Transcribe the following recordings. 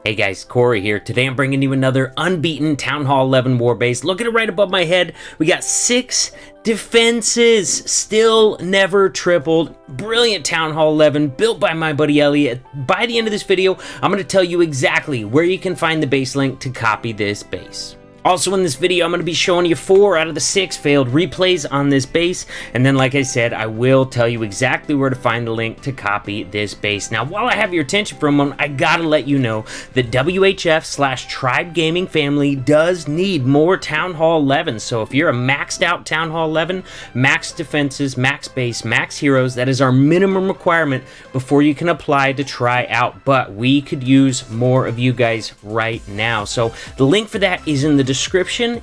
Hey guys, Corey here. Today I'm bringing you another unbeaten Town Hall 11 war base. Look at it right above my head. We got 6 defenses, still never tripled. Brilliant Town Hall 11 built by my buddy Elliot. By the end of this video, I'm going to tell you exactly where you can find the base link to copy this base. Also in this video, I'm going to be showing you 4 out of the 6 failed replays on this base, and then like I said, I will tell you exactly where to find the link to copy this base. Now, while I have your attention for a moment, I gotta let you know that WHF/Tribe Gaming family does need more Town Hall 11, so if you're a maxed out Town Hall 11, max defenses, max base, max heroes, that is our minimum requirement before you can apply to try out, but we could use more of you guys right now. So the link for that is in the description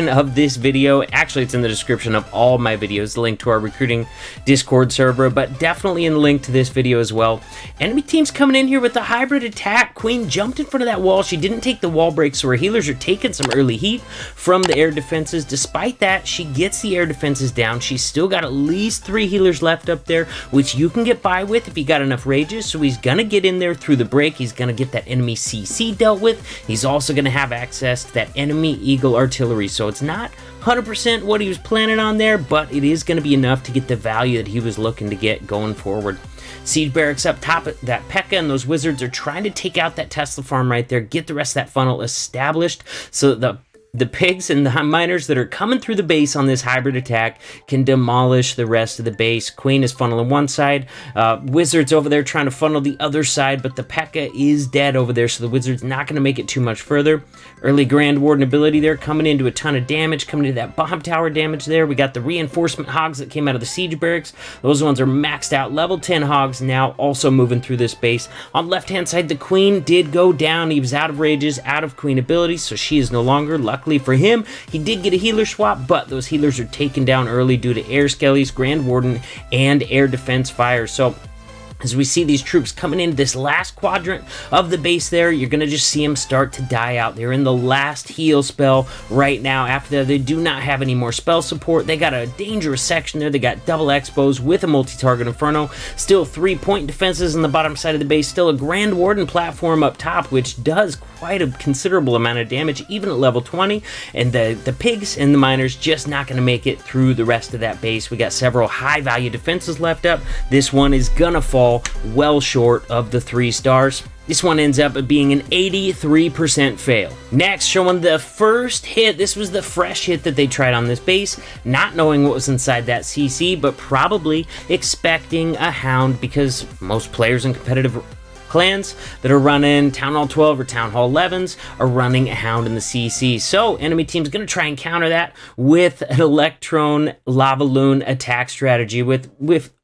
of this video. Actually, it's in the description of all my videos, the link to our recruiting Discord server, but definitely in the link to this video as well. Enemy team's coming in here with the hybrid attack. Queen jumped in front of that wall. She didn't take the wall break, so her healers are taking some early heat from the air defenses. Despite that, she gets the air defenses down. She's still got at least 3 healers left up there, which you can get by with if you got enough rages. So he's gonna get in there through the break. He's gonna get that enemy CC dealt with. He's also gonna have access to that enemy Eagle artillery, so it's not 100% what he was planning on there, but it is going to be enough to get the value that he was looking to get going forward. Siege barracks up top at that P.E.K.K.A, and those wizards are trying to take out that Tesla farm right there, get the rest of that funnel established so that the pigs and the miners that are coming through the base on this hybrid attack can demolish the rest of the base. Queen is funneling one side, wizards over there trying to funnel the other side, but the P.E.K.K.A is dead over there, so the wizard's not going to make it too much further. Early Grand Warden ability there, coming into a ton of damage, coming into that bomb tower damage there. We got the reinforcement hogs that came out of the siege barracks. Those ones are maxed out, level 10 hogs now, also moving through this base. On the left-hand side, the Queen did go down. He was out of rages, out of Queen abilities, so she is no longer. Luckily for him, he did get a healer swap, but those healers are taken down early due to air skellies, Grand Warden, and air defense fire. So as we see these troops coming into this last quadrant of the base there, you're going to just see them start to die out. They're in the last heal spell right now. After that, they do not have any more spell support. They got a dangerous section there. They got double expos with a multi-target inferno. Still 3-point defenses on the bottom side of the base. Still a Grand Warden platform up top, which does quite a considerable amount of damage, even at level 20. And the pigs and the miners just not going to make it through the rest of that base. We got several high-value defenses left up. This one is going to fall well short of the 3 stars. This one ends up being an 83% fail. Next, showing the first hit. This was the fresh hit that they tried on this base, not knowing what was inside that CC, but probably expecting a hound, because most players in competitive clans that are running Town Hall 12 or Town Hall 11s are running a hound in the CC. So enemy team's going to try and counter that with an Electron Lava Loon attack strategy, with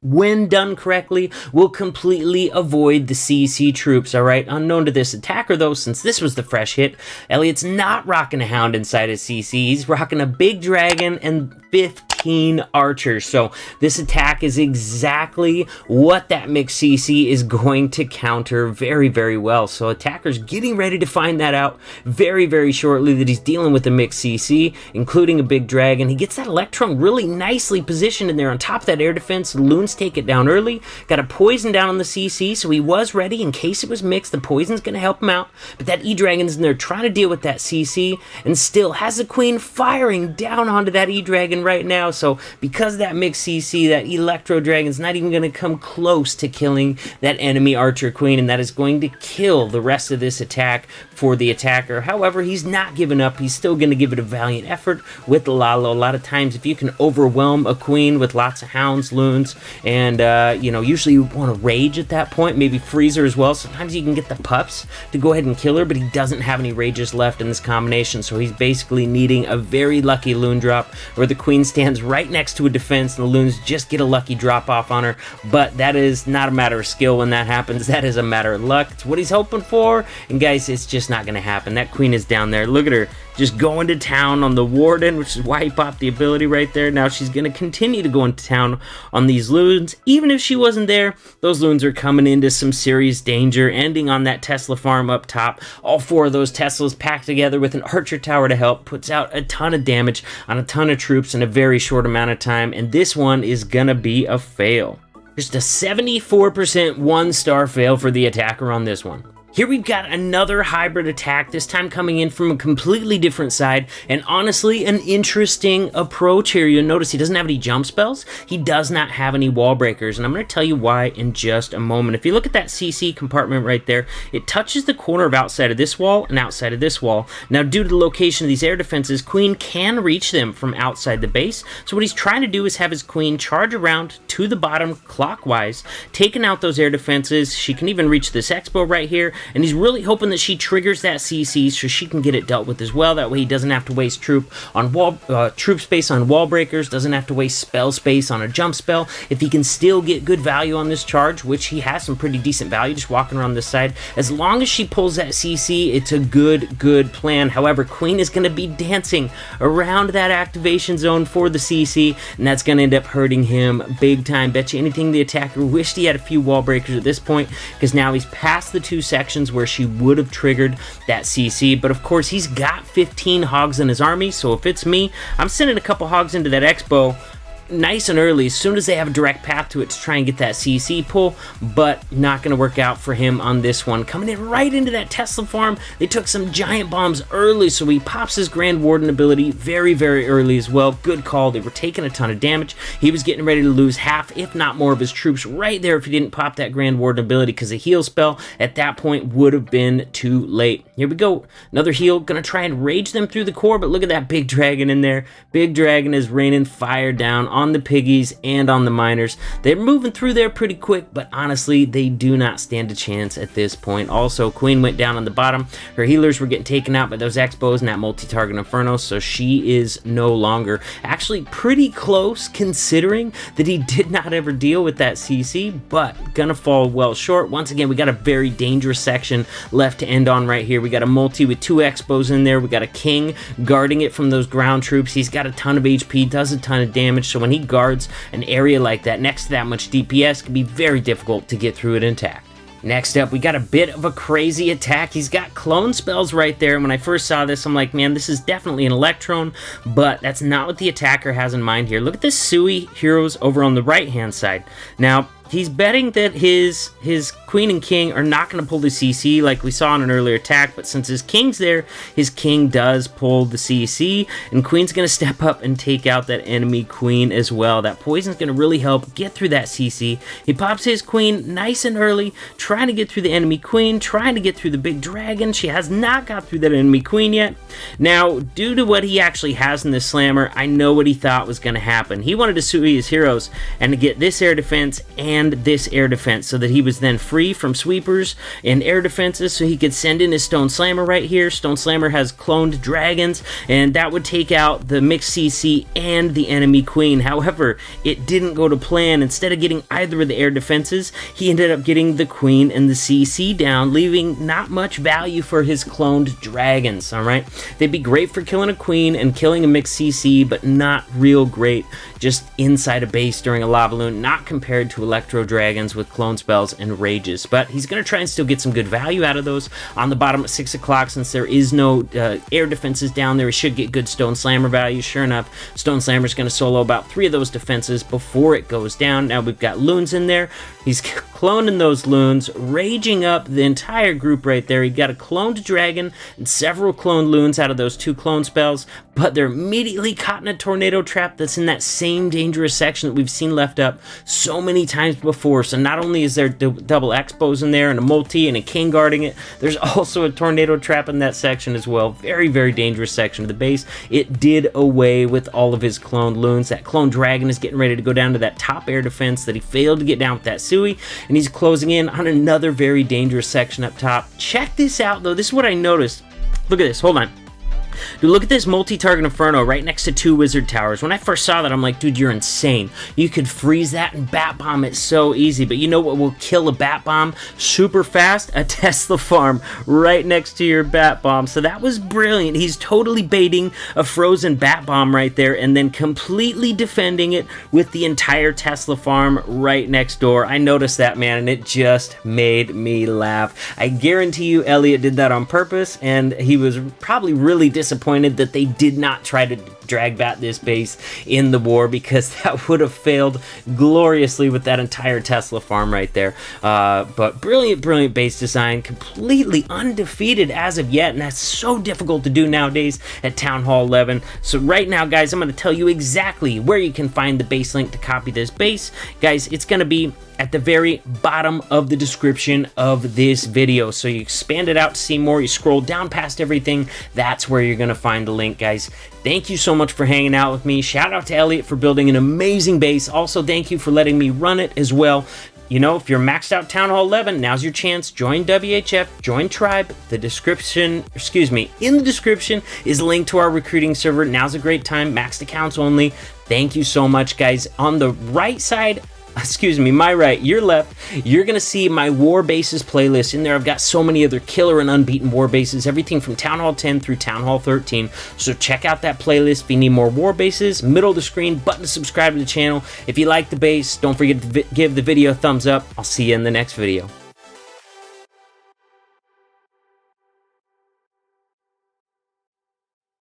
when done correctly, will completely avoid the CC troops. All right, unknown to this attacker though, since this was the fresh hit, Elliot's not rocking a hound inside his CC. He's rocking a big dragon and 15 archers. So this attack is exactly what that mixed CC is going to counter very, very well. So attacker's getting ready to find that out very, very shortly, that he's dealing with a mixed CC, including a big dragon. He gets that Electron really nicely positioned in there on top of that air defense. The loons take it down early. Got a poison down on the CC, so he was ready in case it was mixed. The poison's going to help him out, but that E-Dragon's in there trying to deal with that CC, and still has the Queen firing down onto that E-Dragon right now. So because of that mixed CC, that Electro Dragon's not even going to come close to killing that enemy Archer Queen, and that is going to kill the rest of this attack for the attacker. However, he's not giving up. He's still going to give it a valiant effort with Lalo. A lot of times, if you can overwhelm a Queen with lots of hounds, loons, and usually you want to rage at that point, maybe Freezer as well. Sometimes you can get the pups to go ahead and kill her, but he doesn't have any rages left in this combination, so he's basically needing a very lucky loon drop where the Queen stands right next to a defense and the loons just get a lucky drop off on her. But that is not a matter of skill when that happens. That is a matter of luck. It's what he's hoping for, and guys, it's just not going to happen. That Queen is down there. Look at her just going to town on the Warden, which is why he popped the ability right there. Now she's going to continue to go into town on these loons. Even if she wasn't there, those loons are coming into some serious danger, ending on that Tesla farm up top. All 4 of those Teslas packed together with an Archer Tower to help, puts out a ton of damage on a ton of troops in a very short amount of time, and this one is going to be a fail. Just a 74% 1-star fail for the attacker on this one. Here we've got another hybrid attack, this time coming in from a completely different side, and honestly, an interesting approach here. You'll notice he doesn't have any jump spells, he does not have any wall breakers, and I'm going to tell you why in just a moment. If you look at that CC compartment right there, it touches the corner of outside of this wall and outside of this wall. Now, due to the location of these air defenses, Queen can reach them from outside the base, so what he's trying to do is have his Queen charge around to the bottom clockwise, taking out those air defenses. She can even reach this Expo right here, and he's really hoping that she triggers that CC so she can get it dealt with as well. That way he doesn't have to waste troop space on wall breakers, doesn't have to waste spell space on a jump spell. If he can still get good value on this charge, which he has some pretty decent value just walking around this side, as long as she pulls that CC, it's a good plan. However, Queen is going to be dancing around that activation zone for the CC, and that's going to end up hurting him big time. Bet you anything the attacker wished he had a few wall breakers at this point, because now he's past the 2 sections where she would have triggered that CC. But of course, he's got 15 hogs in his army, so if it's me, I'm sending a couple hogs into that Expo nice and early, as soon as they have a direct path to it, to try and get that CC pull, but not going to work out for him on this one. Coming in right into that Tesla farm, they took some giant bombs early, so he pops his Grand Warden ability very early as well. Good call. They were taking a ton of damage. He was getting ready to lose half, if not more, of his troops right there if he didn't pop that Grand Warden ability, because the heal spell at that point would have been too late. Here we go. Another heal. Gonna try and rage them through the core, but look at that big dragon in there. Big dragon is raining fire down on the piggies and on the miners. They're moving through there pretty quick, but honestly, they do not stand a chance at this point. Also, Queen went down on the bottom. Her healers were getting taken out by those Expos and that multi-target Inferno, so she is no longer. Actually, pretty close considering that he did not ever deal with that CC, but gonna fall well short. Once again, we got a very dangerous section left to end on right here. We got a multi with 2 Expos in there. We got a king guarding it from those ground troops. He's got a ton of HP, does a ton of damage, so when he guards an area like that next to that much DPS, can be very difficult to get through it intact. Next up, we got a bit of a crazy attack. He's got clone spells right there, and when I first saw this, I'm like, man, this is definitely an Electron, but that's not what the attacker has in mind here. Look at the Sui heroes over on the right-hand side. Now, he's betting that his Queen and King are not going to pull the CC like we saw in an earlier attack, but since his King's there, his King does pull the CC, and Queen's going to step up and take out that enemy Queen as well. That poison's going to really help get through that CC. He pops his Queen nice and early, trying to get through the enemy Queen, trying to get through the big dragon. She has not got through that enemy Queen yet. Now, due to what he actually has in this slammer, I know what he thought was going to happen. He wanted to Sui his heroes and to get this air defense and this air defense so that he was then free from sweepers and air defenses, so he could send in his Stone Slammer right here. Stone Slammer has cloned dragons, and that would take out the mixed CC and the enemy Queen. However, it didn't go to plan. Instead of getting either of the air defenses, he ended up getting the Queen and the CC down, leaving not much value for his cloned dragons. Alright, they'd be great for killing a Queen and killing a mixed CC, but not real great just inside a base during a Lava Loon, not compared to Electro Dragons with clone spells and rages. But he's going to try and still get some good value out of those. On the bottom at 6 o'clock, since there is no air defenses down there, he should get good Stone Slammer value. Sure enough, Stone Slammer's going to solo about 3 of those defenses before it goes down. Now we've got loons in there. He's cloning those loons, raging up the entire group right there. He got a cloned dragon and several cloned loons out of those 2 clone spells, but they're immediately caught in a tornado trap that's in that same dangerous section that we've seen left up so many times before. So not only is there double Expos in there and a multi and a king guarding it, there's also a tornado trap in that section as well. Very dangerous section of the base. It did away with all of his cloned loons. That cloned dragon is getting ready to go down to that top air defense that he failed to get down with that Sui, and he's closing in on another very dangerous section up top. Check this out though. This is what I noticed. Look at this. Hold on. Dude, look at this multi-target Inferno right next to 2 wizard towers. When I first saw that, I'm like, dude, you're insane. You could freeze that and bat bomb it so easy. But you know what will kill a bat bomb super fast? A Tesla farm right next to your bat bomb. So that was brilliant. He's totally baiting a frozen bat bomb right there and then completely defending it with the entire Tesla farm right next door. I noticed that, man, and it just made me laugh. I guarantee you Elliot did that on purpose, and he was probably really disappointed disappointed that they did not try to drag bat this base in the war, because that would have failed gloriously with that entire Tesla farm right there. But brilliant base design, completely undefeated as of yet, and that's so difficult to do nowadays at Town Hall 11. So right now, guys, I'm going to tell you exactly where you can find the base link to copy this base. Guys, it's going to be at the very bottom of the description of this video. So you expand it out to see more, you scroll down past everything, that's where you're gonna find the link, guys. Thank you so much for hanging out with me. Shout out to Elliot for building an amazing base. Also, thank you for letting me run it as well. You know, if you're maxed out Town Hall 11, now's your chance. Join WHF, join Tribe. The description, in the description is a link to our recruiting server. Now's a great time, maxed accounts only. Thank you so much, guys. On the right side, my right, your left, you're gonna see my war bases playlist. In there I've got so many other killer and unbeaten war bases, everything from Town Hall 10 through Town Hall 13. So check out that playlist if you need more war bases. Middle of the screen, button to subscribe to the channel. If you like the base, don't forget to give the video a thumbs up. I'll see you in the next video.